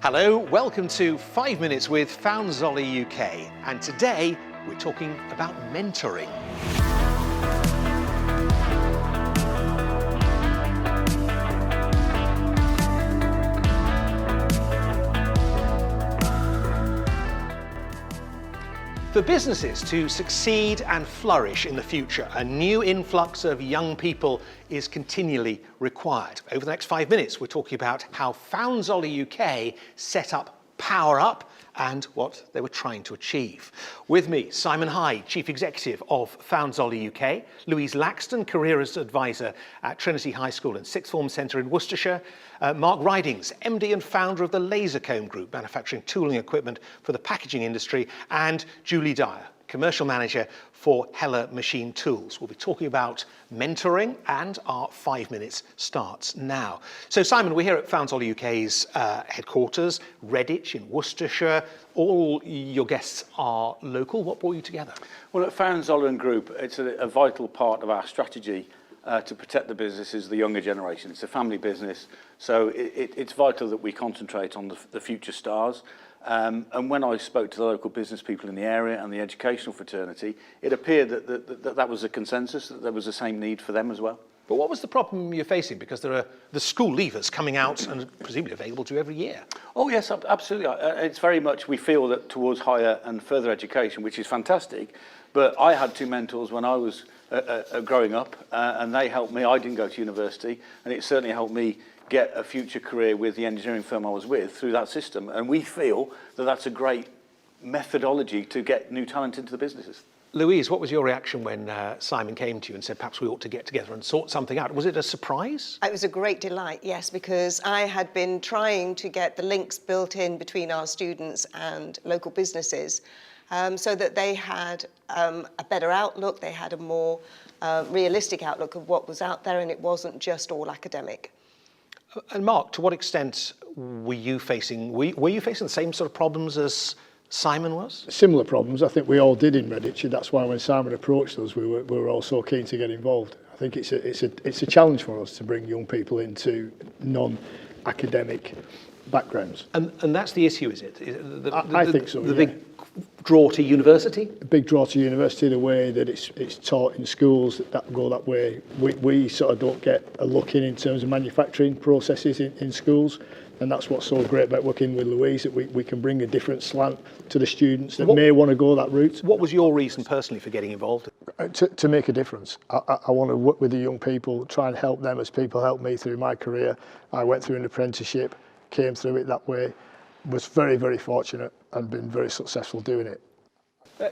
Hello, welcome to 5 Minutes with FZUK UK, and today we're talking about mentoring. For businesses to succeed and flourish in the future, a new influx of young people is continually required. Over the next 5 minutes, we're talking about how FZUK UK set up Power Up and what they were trying to achieve. With me, Simon Hyde, Chief Executive of FZUK UK, Louise Laxton, Careers Advisor at Trinity High School and Sixth Form Centre in Worcestershire, Mark Ridings, MD and founder of the Lasercomb Group, manufacturing tooling equipment for the packaging industry, and Julie Dyer, Commercial Manager for Heller Machine Tools. We'll be talking about mentoring, and our 5 minutes starts now. So Simon, we're here at FZUK UK's headquarters, Redditch in Worcestershire. All your guests are local. What brought you together? Well, at FZUK Group, it's a vital part of our strategy to protect the businesses, the younger generation. It's a family business, so it's vital that we concentrate on the future stars. And when I spoke to the local business people in the area and the educational fraternity, it appeared that was a consensus, that there was the same need for them as well. But what was the problem you're facing? Because there are the school leavers coming out and presumably available to you every year. Oh yes, absolutely. It's very much, we feel that towards higher and further education, which is fantastic. But I had two mentors when I was growing up, and they helped me. I didn't go to university, and it certainly helped me get a future career with the engineering firm I was with through that system. And we feel that that's a great methodology to get new talent into the businesses. Louise, what was your reaction when Simon came to you and said perhaps we ought to get together and sort something out? Was it a surprise? It was a great delight, yes, because I had been trying to get the links built in between our students and local businesses so that they had a better outlook, they had a more realistic outlook of what was out there, and it wasn't just all academic. And Mark, to what extent were you facing the same sort of problems as Simon was? Similar problems, I think we all did in Redditch, and that's why when Simon approached us, we were all so keen to get involved. I think it's a challenge for us to bring young people into non-academic backgrounds. And that's the issue, is it? I think so. The big draw to university? A big draw to university, the way that it's taught in schools that go that way. We sort of don't get a look in terms of manufacturing processes in schools. And that's what's so great about working with Louise, that we can bring a different slant to the students that may want to go that route. What was your reason personally for getting involved? To make a difference. I want to work with the young people, try and help them as people helped me through my career. I went through an apprenticeship, came through it that way, was very, very fortunate and been very successful doing it.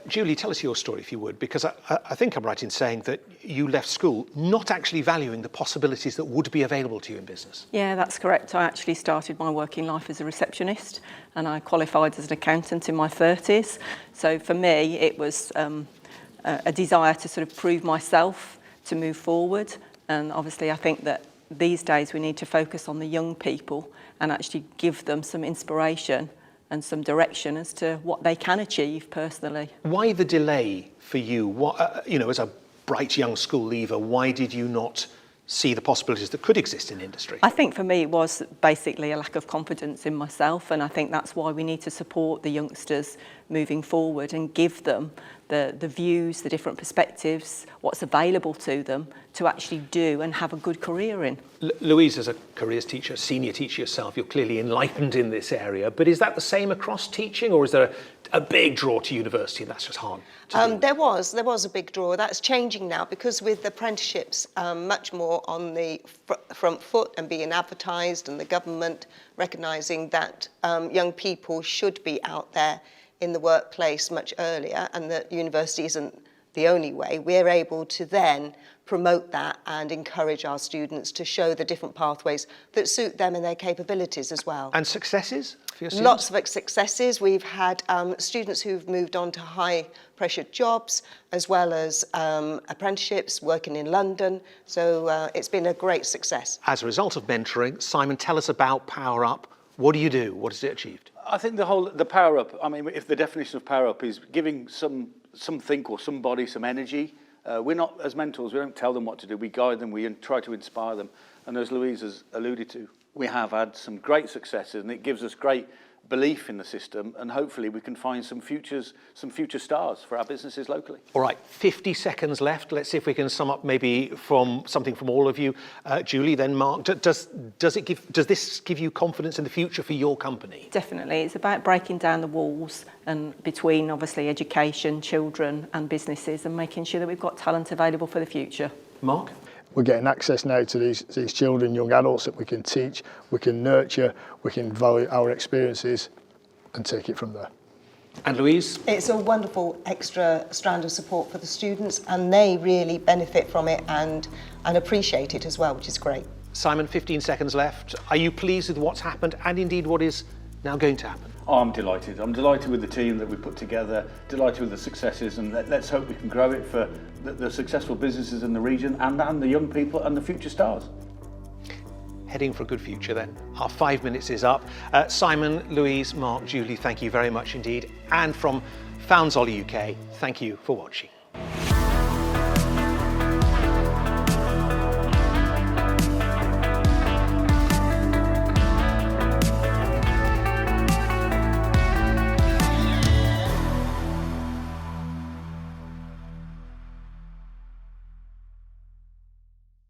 Julie, tell us your story if you would, because I think I'm right in saying that you left school not actually valuing the possibilities that would be available to you in business. Yeah, that's correct. I actually started my working life as a receptionist, and I qualified as an accountant in my 30s. So for me, it was a desire to sort of prove myself, to move forward. And obviously, I think that these days we need to focus on the young people and actually give them some inspiration and some direction as to what they can achieve personally. Why the delay for you? What, as a bright young school leaver, why did you not see the possibilities that could exist in industry? I think for me it was basically a lack of confidence in myself, and I think that's why we need to support the youngsters moving forward and give them the views, the different perspectives, what's available to them to actually do and have a good career in. Louise, as a careers teacher, senior teacher yourself, you're clearly enlightened in this area, but is that the same across teaching, or is there a big draw to university and that's just hard? There was a big draw. That's changing now, because with apprenticeships much more on the front foot and being advertised, and the government recognising that young people should be out there in the workplace much earlier, and that university isn't the only way, we're able to then promote that and encourage our students to show the different pathways that suit them and their capabilities as well. And successes for your students? Lots of successes. We've had students who've moved on to high pressure jobs, as well as apprenticeships, working in London. So it's been a great success. As a result of mentoring, Simon, tell us about Power Up. What do you do? What has it achieved? I think the Power Up, I mean, if the definition of Power Up is giving something or somebody some energy, we're not, as mentors, we don't tell them what to do, we guide them, we try to inspire them. And as Louise has alluded to, we have had some great successes, and it gives us great belief in the system, and hopefully we can find some future stars for our businesses locally. All right, 50 seconds left. Let's see if we can sum up maybe from something from all of you. Julie, then Mark, does this give you confidence in the future for your company? Definitely. It's about breaking down the walls and between obviously education, children and businesses, and making sure that we've got talent available for the future. Mark? We're getting access now to these children, young adults that we can teach, we can nurture, we can value our experiences and take it from there. And Louise? It's a wonderful extra strand of support for the students, and they really benefit from it and appreciate it as well, which is great. Simon, 15 seconds left. Are you pleased with what's happened and indeed what is now going to happen? Oh, I'm delighted. I'm delighted with the team that we put together, delighted with the successes, and let's hope we can grow it for the successful businesses in the region and the young people and the future stars. Heading for a good future then. Our 5 minutes is up. Simon, Louise, Mark, Julie, thank you very much indeed. And from FZUK UK, thank you for watching.